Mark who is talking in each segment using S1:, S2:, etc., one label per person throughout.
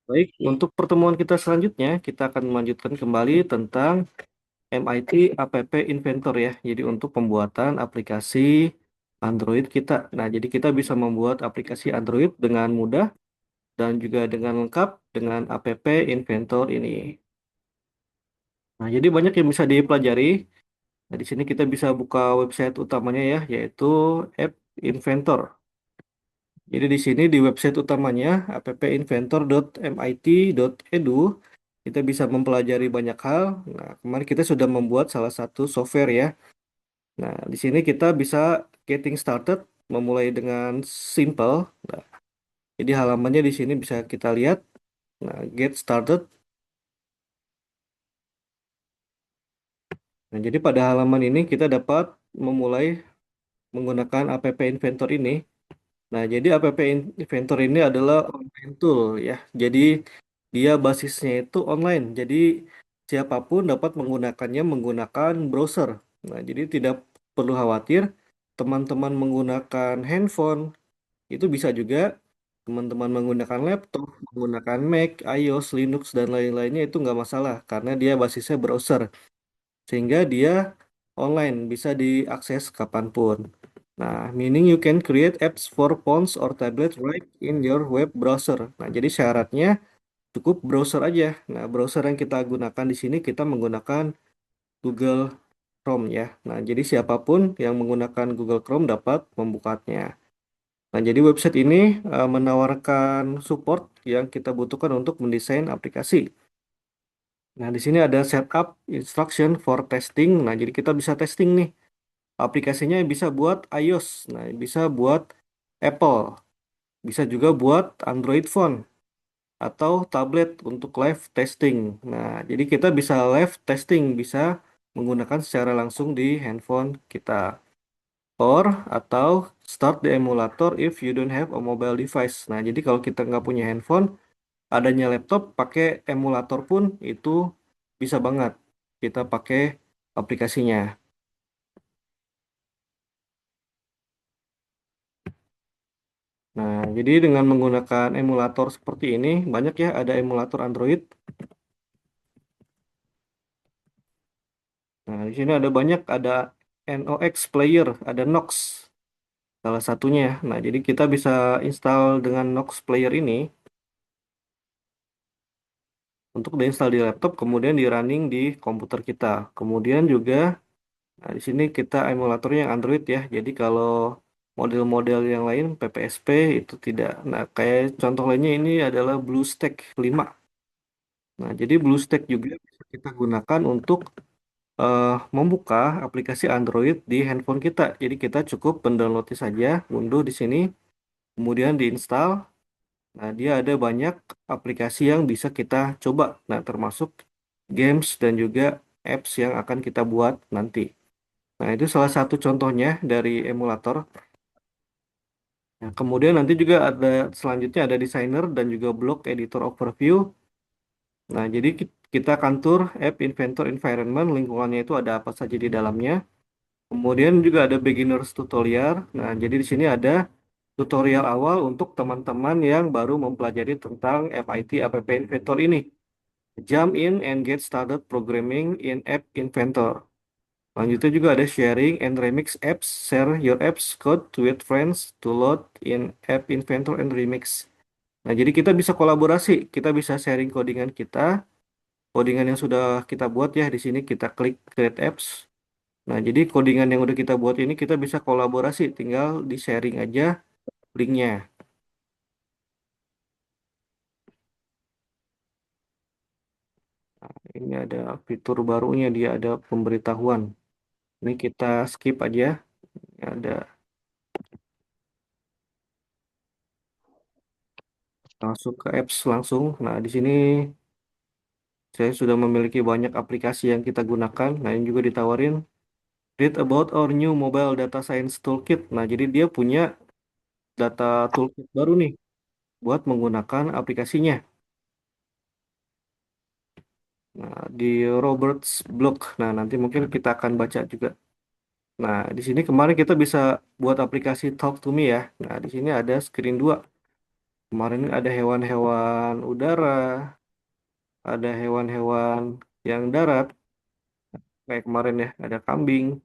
S1: Baik, untuk pertemuan kita selanjutnya, kita akan melanjutkan kembali tentang MIT App Inventor ya. Jadi untuk pembuatan aplikasi Android kita. Nah, jadi kita bisa membuat aplikasi Android dengan mudah dan juga dengan lengkap dengan App Inventor ini. Nah, jadi banyak yang bisa dipelajari. Nah, di sini kita bisa buka website utamanya ya, yaitu App Inventor. Jadi di sini di website utamanya appinventor.mit.edu kita bisa mempelajari banyak hal. Nah, kemarin kita sudah membuat salah satu software ya. Nah, di sini kita bisa getting started memulai dengan simple. Nah, jadi halamannya di sini bisa kita lihat. Nah, get started. Nah, jadi pada halaman ini kita dapat memulai menggunakan App Inventor ini. Nah, jadi Inventor ini adalah online tool ya. Jadi dia basisnya itu online. Jadi siapapun dapat menggunakannya menggunakan browser. Nah, jadi tidak perlu khawatir teman-teman menggunakan handphone itu bisa juga teman-teman menggunakan laptop, menggunakan Mac, iOS, Linux dan lain-lainnya itu nggak masalah karena dia basisnya browser sehingga dia online bisa diakses kapanpun. Nah, meaning you can create apps for phones or tablet right in your web browser. Nah, jadi syaratnya cukup browser aja. Nah, browser yang kita gunakan di sini kita menggunakan Google Chrome ya. Nah, jadi siapapun yang menggunakan Google Chrome dapat membukanya. Nah, jadi website ini menawarkan support yang kita butuhkan untuk mendesain aplikasi. Nah, di sini ada setup instruction for testing. Nah, jadi kita bisa testing nih. Aplikasinya bisa buat iOS, nah bisa buat Apple, bisa juga buat Android phone atau tablet untuk live testing. Nah, jadi kita bisa live testing, bisa menggunakan secara langsung di handphone kita. Or atau start the emulator if you don't have a mobile device. Nah, jadi kalau kita nggak punya handphone, adanya laptop, pakai emulator pun itu bisa banget kita pakai aplikasinya. Nah, jadi dengan menggunakan emulator seperti ini, banyak ya ada emulator Android. Nah, di sini ada banyak, ada NOx Player, ada Nox salah satunya. Nah, jadi kita bisa install dengan Nox Player ini untuk diinstal di laptop, kemudian di running di komputer kita. Kemudian juga, nah di sini kita emulatornya yang Android ya. Jadi kalau model-model yang lain PPSP itu tidak. Nah, kayak contoh lainnya ini adalah BlueStack 5. Nah, jadi BlueStack juga bisa kita gunakan untuk eh, membuka aplikasi Android di handphone kita. Jadi kita cukup mendownloadnya saja, unduh di sini, kemudian diinstal. Nah, dia ada banyak aplikasi yang bisa kita coba. Nah, termasuk games dan juga apps yang akan kita buat nanti. Nah, itu salah satu contohnya dari emulator. Nah, kemudian nanti juga ada selanjutnya ada designer dan juga block editor overview. Nah, jadi kita akan tur app inventor environment, lingkungannya itu ada apa saja di dalamnya. Kemudian juga ada beginners tutorial. Nah, jadi di sini ada tutorial awal untuk teman-teman yang baru mempelajari tentang MIT App Inventor ini. Jump in and get started programming in App Inventor. Lanjutnya juga ada sharing and remix apps. Share your apps code with friends to load in App Inventor and remix. Nah, jadi kita bisa kolaborasi. Kita bisa sharing codingan kita, codingan yang sudah kita buat ya. Di sini kita klik create apps. Nah, jadi codingan yang udah kita buat ini kita bisa kolaborasi, tinggal di-sharing aja linknya. Ini ada fitur barunya, dia ada pemberitahuan. Ini kita skip aja, ada masuk ke apps langsung. Nah, di sini saya sudah memiliki banyak aplikasi yang kita gunakan. Nah, ini juga ditawarin read about our new mobile data science toolkit. Nah, jadi dia punya data toolkit baru nih buat menggunakan aplikasinya. Nah, di Roberts blog. Nah, nanti mungkin kita akan baca juga. Nah, di sini kemarin kita bisa buat aplikasi Talk to Me ya. Nah, di sini ada screen 2. Kemarin ada hewan-hewan udara, ada hewan-hewan yang darat, kayak kemarin ya, ada kambing.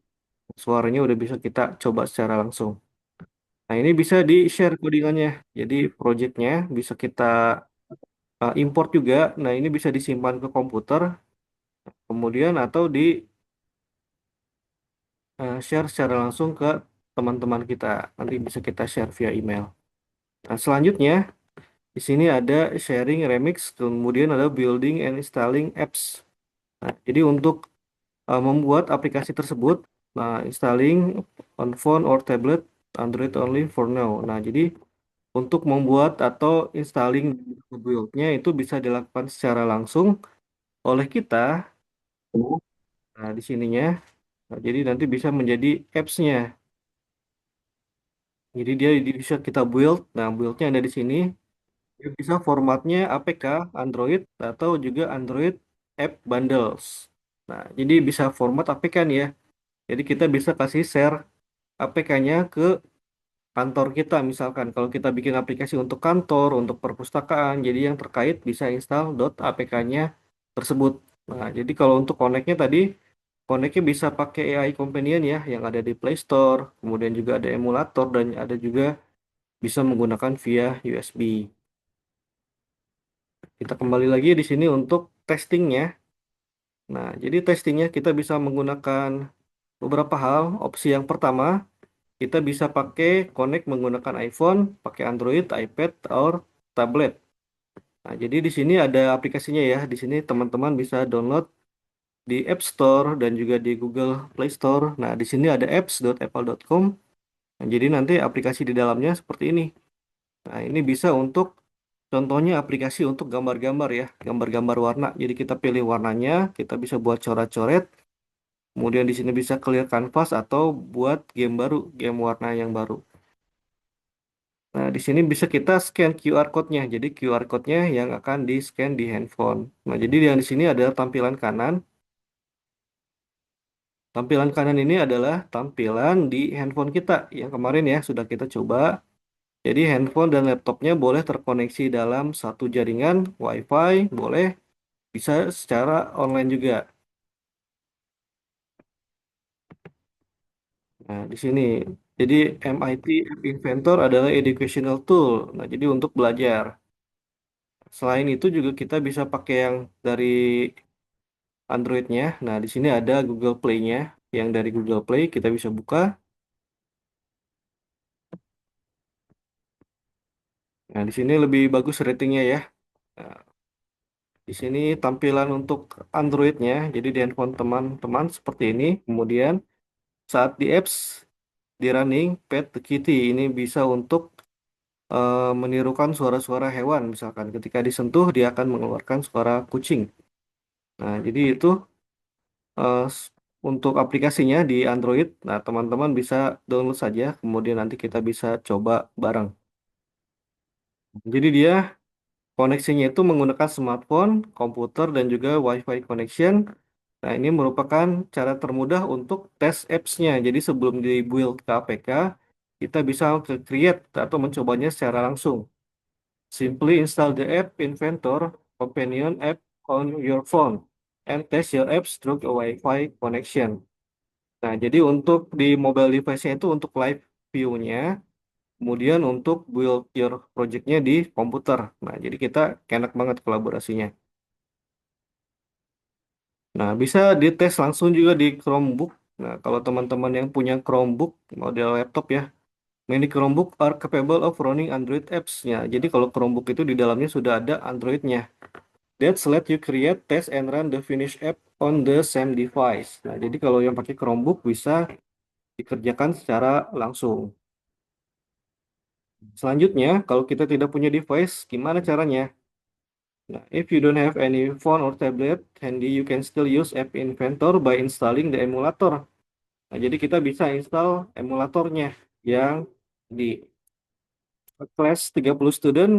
S1: Suaranya udah bisa kita coba secara langsung. Nah, ini bisa di-share codingannya. Jadi, projectnya bisa kita import juga. Nah, ini bisa disimpan ke komputer, kemudian atau di share secara langsung ke teman-teman kita. Nanti bisa kita share via email. Nah, selanjutnya, di sini ada sharing remix, kemudian ada building and installing apps. Nah, jadi untuk membuat aplikasi tersebut, nah, installing on phone or tablet, Android only for now. Nah, jadi untuk membuat atau installing build-nya itu bisa dilakukan secara langsung oleh kita. Nah, di sininya, nah, jadi nanti bisa menjadi apps-nya. Jadi dia bisa kita build. Nah, build-nya ada di sini. Dia bisa formatnya APK, Android, atau juga Android App Bundles. Nah, jadi bisa format APK nih ya. Jadi kita bisa kasih share APK-nya ke kantor kita. Misalkan kalau kita bikin aplikasi untuk kantor, untuk perpustakaan, jadi yang terkait bisa install .apk-nya tersebut. Nah, jadi kalau untuk connect-nya tadi, connect-nya bisa pakai AI Companion ya, yang ada di Play Store, kemudian juga ada emulator, dan ada juga bisa menggunakan via USB. Kita kembali lagi di sini untuk testingnya. Nah, jadi testingnya kita bisa menggunakan beberapa hal. Opsi yang pertama, kita bisa pakai connect menggunakan iPhone, pakai Android, iPad, or tablet. Nah, jadi di sini ada aplikasinya ya. Di sini teman-teman bisa download di App Store dan juga di Google Play Store. Nah, di sini ada apps.apple.com. Nah, jadi nanti aplikasi di dalamnya seperti ini. Nah, ini bisa untuk contohnya aplikasi untuk gambar-gambar ya, gambar-gambar warna. Jadi kita pilih warnanya, kita bisa buat coret-coret. Kemudian di sini bisa clear canvas atau buat game baru, game warna yang baru. Nah, di sini bisa kita scan QR code-nya. Jadi QR code-nya yang akan di-scan di handphone. Nah, jadi yang di sini adalah tampilan kanan. Tampilan kanan ini adalah tampilan di handphone kita yang kemarin ya sudah kita coba. Jadi handphone dan laptopnya boleh terkoneksi dalam satu jaringan WiFi, boleh bisa secara online juga. Nah, di sini. Jadi MIT App Inventor adalah educational tool. Nah, jadi untuk belajar. Selain itu juga kita bisa pakai yang dari Android-nya. Nah, di sini ada Google Play-nya. Yang dari Google Play kita bisa buka. Nah, di sini lebih bagus ratingnya ya. Nah, di sini tampilan untuk Android-nya. Jadi di handphone teman-teman seperti ini. Kemudian saat di apps di running, Pet the Kitty ini bisa untuk menirukan suara-suara hewan. Misalkan ketika disentuh dia akan mengeluarkan suara kucing. Nah, jadi itu untuk aplikasinya di Android. Nah, teman-teman bisa download saja. Kemudian nanti kita bisa coba bareng. Jadi dia koneksinya itu menggunakan smartphone, komputer, dan juga WiFi connection. Nah, ini merupakan cara termudah untuk tes apps-nya. Jadi sebelum di-build ke APK, kita bisa ke create atau mencobanya secara langsung. Simply install the app Inventor companion app on your phone and test your apps through a Wi-Fi connection. Nah, jadi untuk di mobile device-nya itu untuk live view-nya, kemudian untuk build your project-nya di komputer. Nah, jadi kita enak banget kolaborasinya. Nah, bisa dites langsung juga di Chromebook. Nah, kalau teman-teman yang punya Chromebook, model laptop ya, many Chromebook are capable of running Android apps-nya. Jadi kalau Chromebook itu di dalamnya sudah ada Android-nya. That's let you create, test, and run the finished app on the same device. Nah, jadi kalau yang pakai Chromebook bisa dikerjakan secara langsung. Selanjutnya, kalau kita tidak punya device, gimana caranya? Nah, if you don't have any phone or tablet handy, you can still use App Inventor by installing the emulator. Nah, jadi kita bisa install emulatornya yang di kelas 30 student,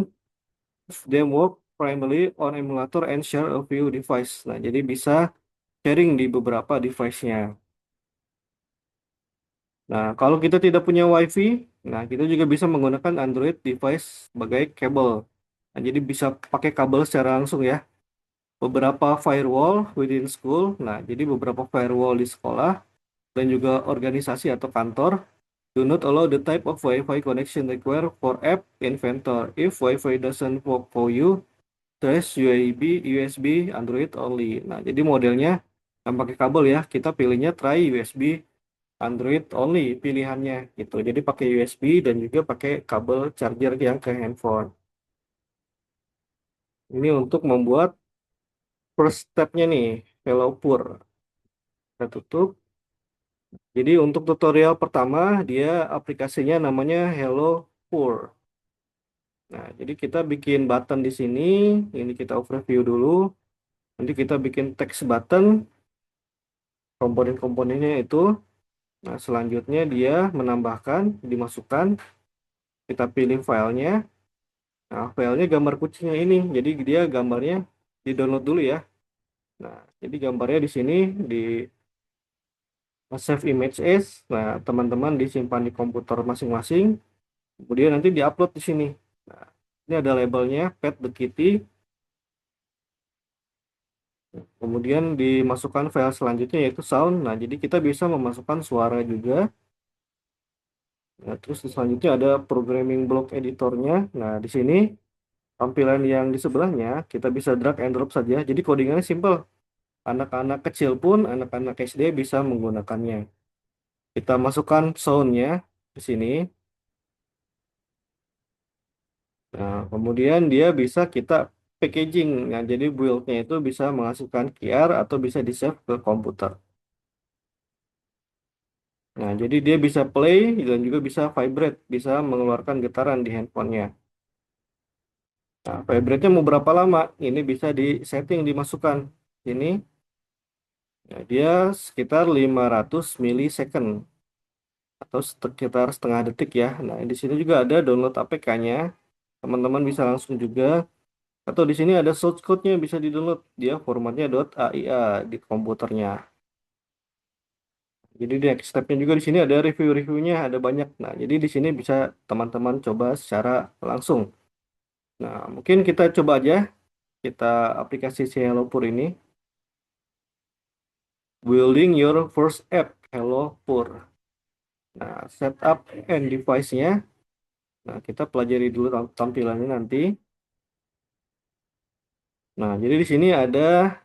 S1: they work primarily on emulator and share a few device. Nah, jadi bisa sharing di beberapa device-nya. Nah, kalau kita tidak punya WiFi, nah kita juga bisa menggunakan Android device sebagai kabel. Nah, jadi bisa pakai kabel secara langsung ya. Beberapa firewall within school. Nah, jadi beberapa firewall di sekolah dan juga organisasi atau kantor do not allow the type of Wi-Fi connection required for app inventor. If Wi-Fi doesn't work for you, trace USB Android only. Nah, jadi modelnya yang pakai kabel ya, kita pilihnya try USB Android only pilihannya gitu. Jadi pakai USB dan juga pakai kabel charger yang ke handphone. Ini untuk membuat first step-nya nih, Hello Pur. Kita tutup. Jadi untuk tutorial pertama dia aplikasinya namanya Hello Pur. Nah, jadi kita bikin button di sini. Ini kita overview dulu. Nanti kita bikin text button, komponen-komponennya itu. Nah, selanjutnya dia menambahkan, dimasukkan. Kita pilih filenya. Nah, filenya gambar kucingnya ini. Jadi dia gambarnya di-download dulu ya. Nah, jadi gambarnya di sini di save image as. Nah, teman-teman disimpan di komputer masing-masing. Kemudian nanti diupload di sini. Nah, ini ada labelnya Pet the Kitty. Kemudian dimasukkan file selanjutnya yaitu sound. Nah, jadi kita bisa memasukkan suara juga. Nah, terus selanjutnya ada programming block editornya. Nah, di sini tampilan yang di sebelahnya kita bisa drag and drop saja. Jadi codingannya simple. Anak-anak kecil pun, anak-anak SD bisa menggunakannya. Kita masukkan soundnya di sini. Nah, kemudian dia bisa kita packaging. Nah, jadi build-nya itu bisa menghasilkan QR atau bisa di-save ke komputer. Nah, jadi dia bisa play dan juga bisa vibrate, bisa mengeluarkan getaran di handphonenya. Nah, vibrate-nya mau berapa lama? Ini bisa di setting, dimasukkan. Ini, ya, dia sekitar 500 millisecond atau sekitar setengah detik ya. Nah, di sini juga ada download APK-nya. Teman-teman bisa langsung juga. Atau di sini ada source code-nya bisa di-download. Dia formatnya .aia di komputernya. Jadi di next step-nya juga di sini ada review-reviewnya, ada banyak. Nah, jadi di sini bisa teman-teman coba secara langsung. Nah, mungkin kita coba aja kita aplikasi si Hello Pur ini. Building your first app, Hello Pur. Nah, setup and device-nya. Nah, kita pelajari dulu tampilannya nanti. Nah, jadi di sini ada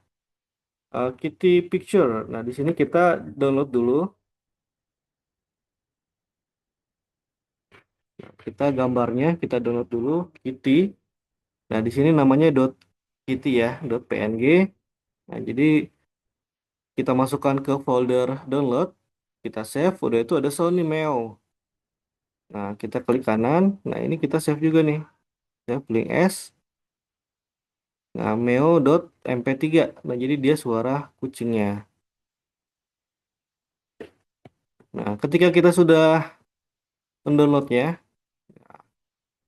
S1: Kitty Picture. Nah, di sini kita download dulu. Kita gambarnya kita download dulu Kitty. Nah, di sini namanya .kitty ya, .png. Nah, jadi kita masukkan ke folder download, kita save, udah itu ada Sony Meo. Nah, kita klik kanan. Nah, ini kita save juga nih. Save link as. Nah, meo.mp3. Nah, jadi dia suara kucingnya. Nah, ketika kita sudah mendownloadnya,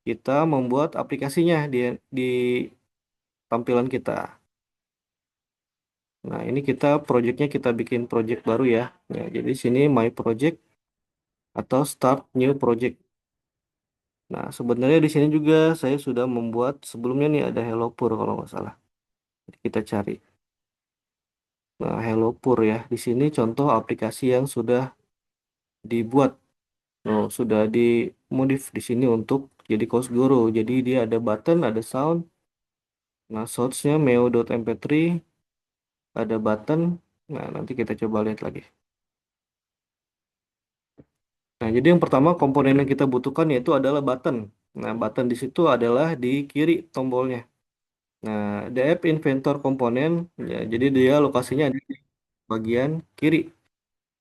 S1: kita membuat aplikasinya di tampilan kita. Nah, ini kita projectnya kita bikin project baru ya. Ya, jadi sini my project atau start new project. Nah, sebenarnya di sini juga saya sudah membuat sebelumnya nih ada Hello Pur kalau nggak salah. Jadi kita cari. Nah, Hello Pur ya. Di sini contoh aplikasi yang sudah dibuat. Oh, sudah dimodif di sini untuk jadi Coast Guru. Jadi dia ada button, ada sound. Nah, source-nya meo.mp3, ada button. Nah, nanti kita coba lihat lagi. Nah, jadi yang pertama komponen yang kita butuhkan yaitu adalah button. Nah, button di situ adalah di kiri tombolnya. Nah, the app inventor komponen, ya, jadi dia lokasinya ada di bagian kiri.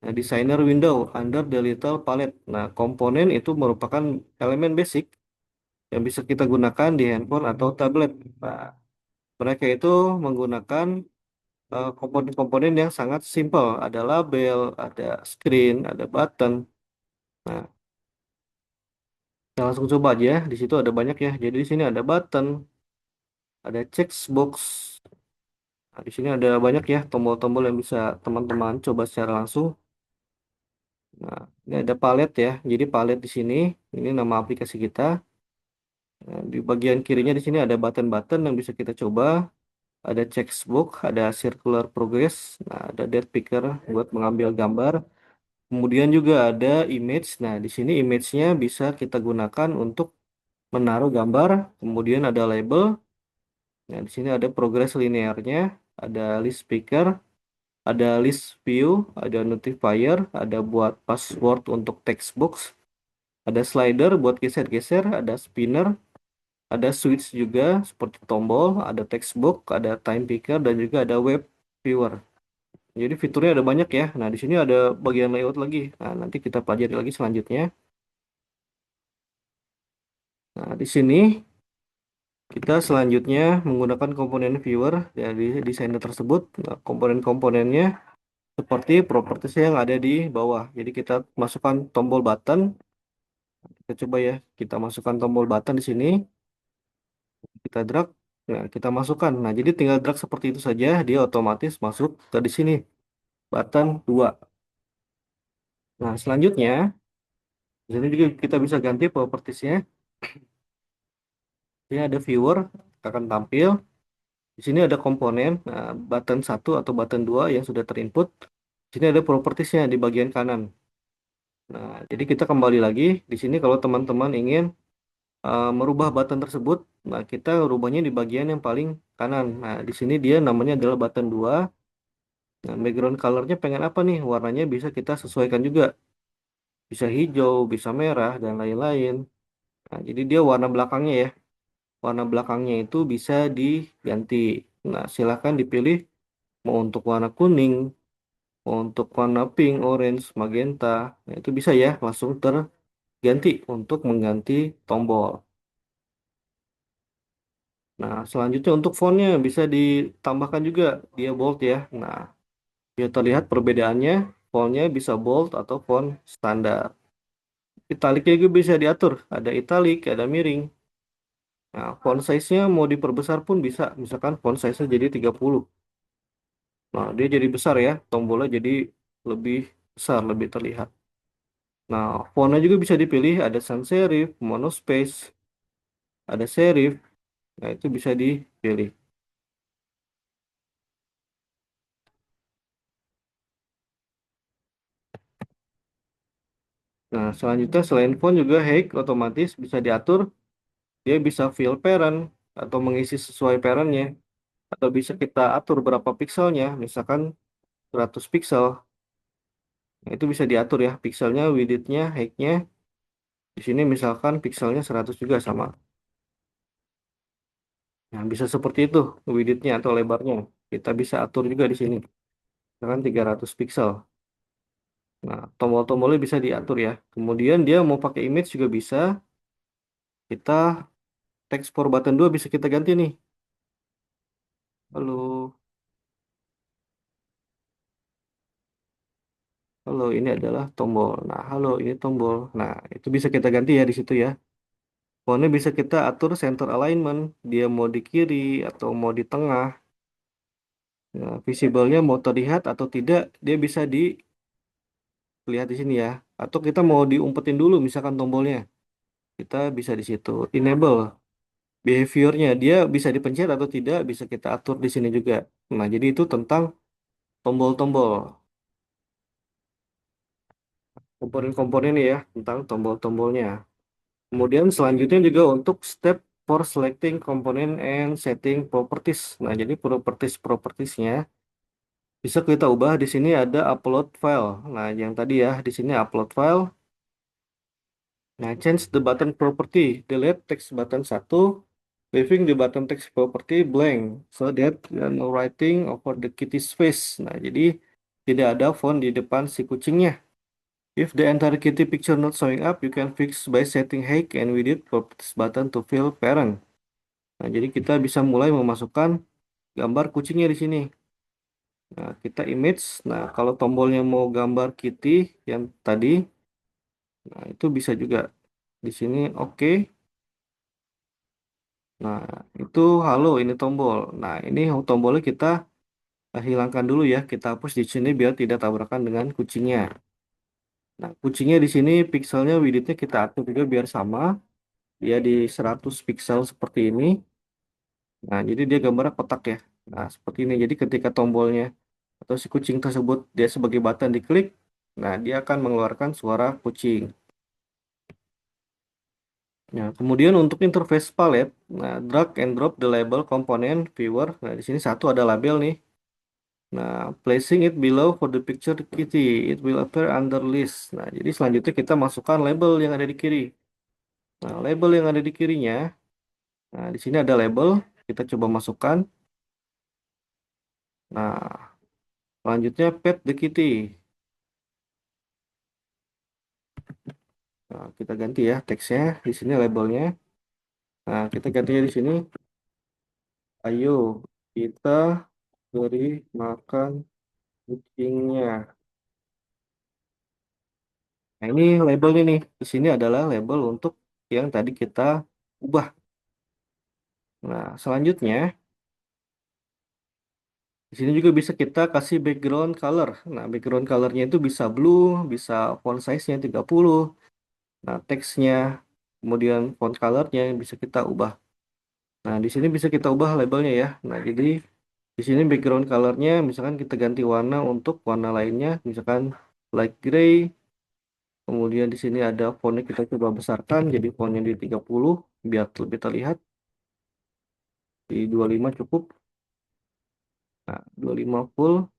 S1: Nah, designer window under the little palette. Nah, komponen itu merupakan elemen basic yang bisa kita gunakan di handphone atau tablet. Nah, mereka itu menggunakan komponen-komponen yang sangat simple. Ada label, ada screen, ada button. Nah, kita langsung coba aja ya. Di situ ada banyak ya. Jadi di sini ada button, ada checkbox. Nah, di sini ada banyak ya tombol-tombol yang bisa teman-teman coba secara langsung. Nah, ini ada palet ya. Jadi palet di sini, ini nama aplikasi kita. Nah, di bagian kirinya di sini ada button-button yang bisa kita coba. Ada textbook, ada circular progress, nah, ada date picker buat mengambil gambar. Kemudian juga ada image. Nah, di sini image-nya bisa kita gunakan untuk menaruh gambar. Kemudian ada label. Nah, di sini ada progress linearnya, ada list picker, ada list view, ada notifier, ada buat password untuk textbox, ada slider buat geser-geser, ada spinner, ada switch juga seperti tombol, ada textbook, ada time picker, dan juga ada web viewer. Jadi fiturnya ada banyak ya. Nah, di sini ada bagian layout lagi. Nah, nanti kita pelajari lagi selanjutnya. Nah, di sini kita selanjutnya menggunakan komponen viewer dari desainer tersebut. Nah, komponen-komponennya seperti properties yang ada di bawah. Jadi kita masukkan tombol button. Kita coba ya. Kita masukkan tombol button di sini. Kita drag. Nah, kita masukkan. Nah, jadi tinggal drag seperti itu saja. Dia otomatis masuk ke di sini. Button 2. Nah, selanjutnya, di sini juga kita bisa ganti propertiesnya. Ini ada viewer akan tampil. Di sini ada komponen button satu atau button 2 yang sudah terinput. Di sini ada propertiesnya di bagian kanan. Nah, jadi kita kembali lagi di sini kalau teman-teman ingin merubah button tersebut, nah kita rubahnya di bagian yang paling kanan. Nah, di sini dia namanya adalah button 2. Nah, background colornya pengen apa nih? Warnanya bisa kita sesuaikan juga. Bisa hijau, bisa merah, dan lain-lain. Nah, jadi dia warna belakangnya ya. Warna belakangnya itu bisa diganti. Nah, silakan dipilih mau untuk warna kuning, mau untuk warna pink, orange, magenta. Nah, itu bisa ya langsung terganti untuk mengganti tombol. Nah, selanjutnya untuk fontnya bisa ditambahkan juga dia bold ya. Nah, biar terlihat perbedaannya, fontnya bisa bold atau font standar. Italiknya juga bisa diatur, ada italik, ada miring. Nah, font size-nya mau diperbesar pun bisa, misalkan font size-nya jadi 30. Nah, dia jadi besar ya, tombolnya jadi lebih besar, lebih terlihat. Nah, fontnya juga bisa dipilih, ada sans serif, monospace, ada serif. Nah, itu bisa dipilih. Nah, selanjutnya selain font juga Height otomatis bisa diatur. Dia bisa fill parent atau mengisi sesuai parentnya. Atau bisa kita atur berapa pixelnya, misalkan 100 pixel. Nah, itu bisa diatur ya, pixelnya, widthnya, height-nya. Di sini misalkan pixelnya 100 juga sama. Nah, bisa seperti itu widthnya atau lebarnya. Kita bisa atur juga di sini. Misalkan 300 pixel. Nah, tombol-tombolnya bisa diatur ya. Kemudian dia mau pakai image juga bisa. Kita text for button 2 bisa kita ganti nih. Halo, halo ini adalah tombol. Nah, halo ini tombol. Nah, itu bisa kita ganti ya di situ ya. Fontnya bisa kita atur center alignment. Dia mau di kiri atau mau di tengah. Nah, visible-nya mau terlihat atau tidak, dia bisa dilihat di sini ya. Atau kita mau diumpetin dulu misalkan tombolnya. Kita bisa di situ. Enable. Behaviornya dia bisa dipencet atau tidak bisa kita atur di sini juga. Nah, jadi itu tentang tombol-tombol, komponen-komponen ya tentang tombol-tombolnya. Kemudian selanjutnya juga untuk step for selecting component and setting properties. Nah, jadi propertiesnya bisa kita ubah di sini ada upload file. Nah, yang tadi ya di sini upload file. Nah, change the button property, delete text button satu, leaving the button text property blank, so that no writing over the kitty's face. Nah, jadi tidak ada font di depan si kucingnya. If the entire kitty picture not showing up, you can fix by setting height and width properties button to fill parent. Nah, jadi kita bisa mulai memasukkan gambar kucingnya di sini. Nah, kita image. Nah, kalau tombolnya mau gambar kitty yang tadi, nah itu bisa juga di sini. Oke. Nah, itu halo ini tombol. Nah, ini tombolnya kita hilangkan dulu ya. Kita hapus di sini biar tidak tabrakan dengan kucingnya. Nah, kucingnya di sini pixelnya widthnya kita atur juga biar sama. Dia di 100 pixel seperti ini. Nah, jadi dia gambarnya kotak ya. Nah, seperti ini. Jadi ketika tombolnya atau si kucing tersebut dia sebagai button diklik, nah dia akan mengeluarkan suara kucing. Nah, kemudian untuk interface palette, nah drag and drop the label component viewer. Nah, di sini satu ada label nih. Nah, placing it below for the picture kitty, it will appear under list. Nah, jadi selanjutnya kita masukkan label yang ada di kiri. Nah, label yang ada di kirinya, nah di sini ada label, kita coba masukkan. Nah, selanjutnya pet the kitty. Nah, kita ganti ya teksnya di sini labelnya. Nah, kita gantinya di sini. Ayo kita beri makan kucingnya. Nah, ini labelnya nih. Di sini adalah label untuk yang tadi kita ubah. Nah, selanjutnya di sini juga bisa kita kasih background color. Nah, background colornya itu bisa blue, bisa font size-nya 30. Nah, teksnya, kemudian font colornya bisa kita ubah. Nah, di sini bisa kita ubah labelnya ya. Nah, jadi di sini background colornya misalkan kita ganti warna untuk warna lainnya, misalkan light gray. Kemudian di sini ada fontnya kita coba besarkan jadi fontnya di 30 biar lebih terlihat. Di 25 cukup. Nah, 25 full.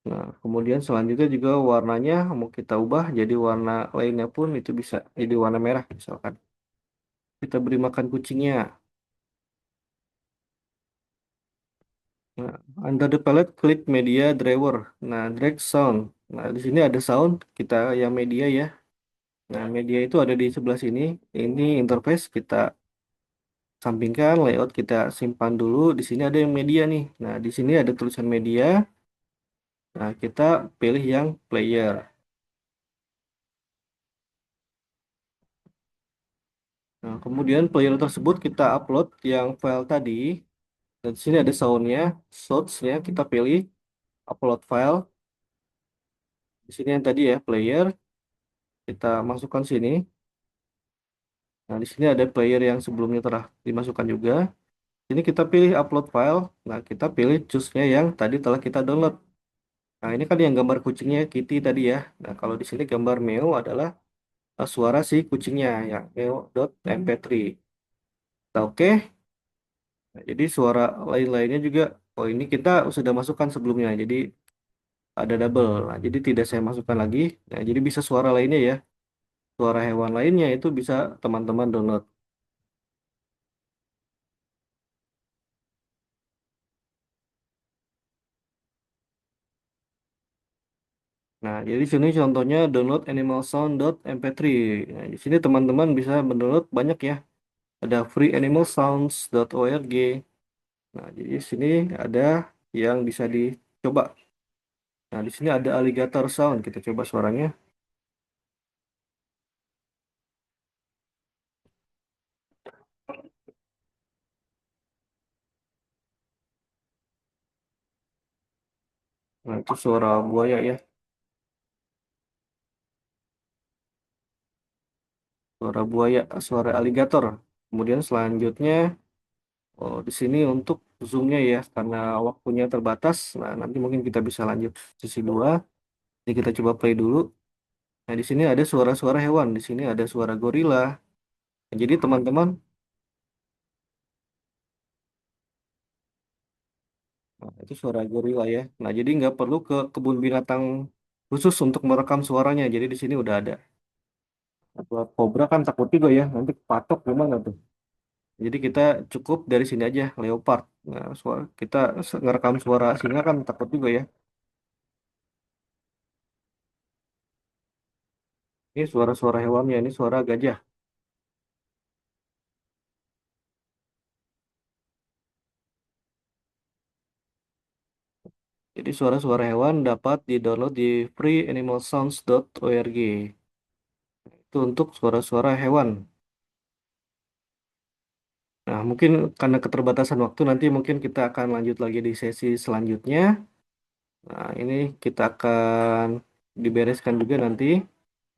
S1: Nah, kemudian selanjutnya juga warnanya mau kita ubah jadi warna lainnya pun itu bisa jadi warna merah misalkan. Kita beri makan kucingnya. Nah, under the palette klik media driver. Nah, drag sound. Nah, di sini ada sound kita yang media ya. Nah, media itu ada di sebelah sini. Ini interface kita sampingkan, layout kita simpan dulu. Di sini ada yang media nih. Nah, di sini ada tulisan media. Nah, kita pilih yang player. Nah, kemudian player tersebut kita upload yang file tadi. Dan di sini ada soundnya, source-nya kita pilih upload file. Di sini yang tadi ya player kita masukkan sini. Nah, di sini ada player yang sebelumnya telah dimasukkan juga. Ini kita pilih upload file. Nah, kita pilih choose-nya yang tadi telah kita download. Nah, ini kan yang gambar kucingnya Kitty tadi ya. Nah, kalau di sini gambar Meo adalah suara si kucingnya yang meo.mp3. Nah, oke. Nah, jadi suara lain-lainnya juga. Oh, ini kita sudah masukkan sebelumnya. Jadi ada double. Nah, jadi tidak saya masukkan lagi. Nah, jadi bisa suara lainnya ya. Suara hewan lainnya itu bisa teman-teman download. Nah, jadi sini contohnya download animalsound.mp3. Nah, di sini teman-teman bisa mendownload banyak ya. Ada freeanimalsounds.org. Nah, jadi di sini ada yang bisa dicoba. Nah, di sini ada alligator sound. Kita coba suaranya. Nah, itu suara buaya ya. Suara buaya, suara alligator. Kemudian selanjutnya, oh, di sini untuk zoomnya ya, karena waktunya terbatas. Nah, nanti mungkin kita bisa lanjut sesi 2. Jadi kita coba play dulu. Nah, di sini ada suara-suara hewan. Di sini ada suara gorila. Nah, jadi teman-teman, nah, itu suara gorila ya. Nah, jadi nggak perlu ke kebun binatang khusus untuk merekam suaranya. Jadi di sini udah ada. Nah, buat kobra kan takut juga ya. Nanti patok gimana tuh? Jadi kita cukup dari sini aja, leopard. Nah, suara kita ngerekam suara singa kan takut juga ya. Ini suara-suara hewannya, ini suara gajah. Jadi suara-suara hewan dapat di-download di freeanimalsounds.org. Itu untuk suara-suara hewan. Nah, mungkin karena keterbatasan waktu nanti mungkin kita akan lanjut lagi di sesi selanjutnya. Nah, ini kita akan dibereskan juga nanti.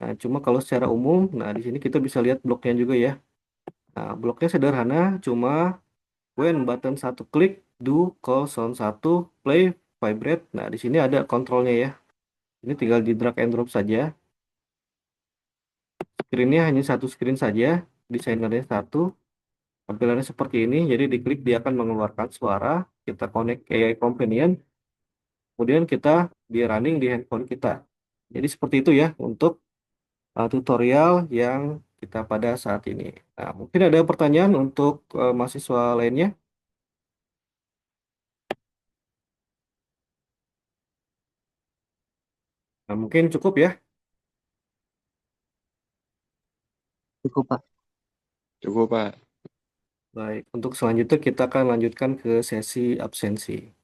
S1: Nah, cuma kalau secara umum, nah di sini kita bisa lihat bloknya juga ya. Nah, bloknya sederhana, cuma when button satu klik, do, call, sound satu, play, vibrate. Nah, di sini ada kontrolnya ya. Ini tinggal di drag and drop saja. Screennya hanya satu screen saja, desainernya satu. Tampilannya seperti ini, jadi diklik dia akan mengeluarkan suara. Kita connect AI Companion, kemudian kita di running di handphone kita. Jadi seperti itu ya untuk tutorial yang kita pada saat ini. Nah, mungkin ada pertanyaan untuk mahasiswa lainnya. Nah, mungkin cukup ya.
S2: Cukup, Pak.
S3: Cukup, Pak.
S1: Baik, untuk selanjutnya kita akan lanjutkan ke sesi absensi.